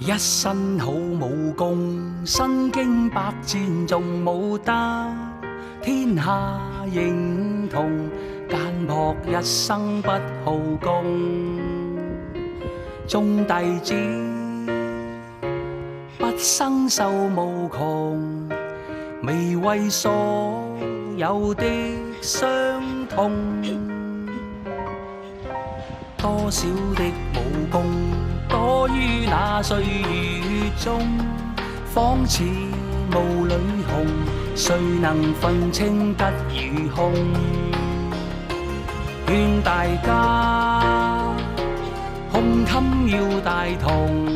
一身好武功，身經百戰仲冇得天下認同，簡樸一生不好功。眾弟子不生受無窮，未為所有的傷痛。多少的武功多於那歲月中，仿似霧裏紅，誰能分清吉與凶？勸大家胸襟要大同，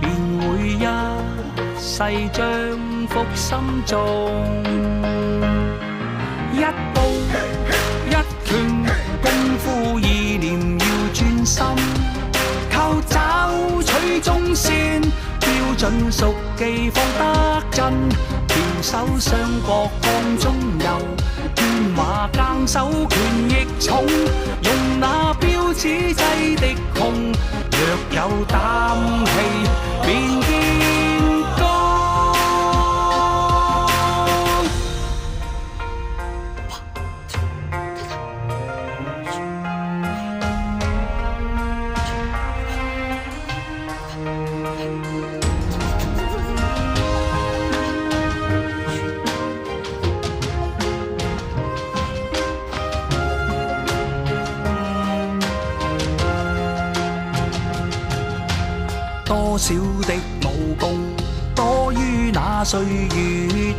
便會一世將福心中。一刀一拳功夫意念要專心，靠找取中線，標準熟記放得真。翹手雙國江中游，天馬更手權亦重，用那標矢制敵窮。若有膽氣便見光。多少的武功多於那歲月。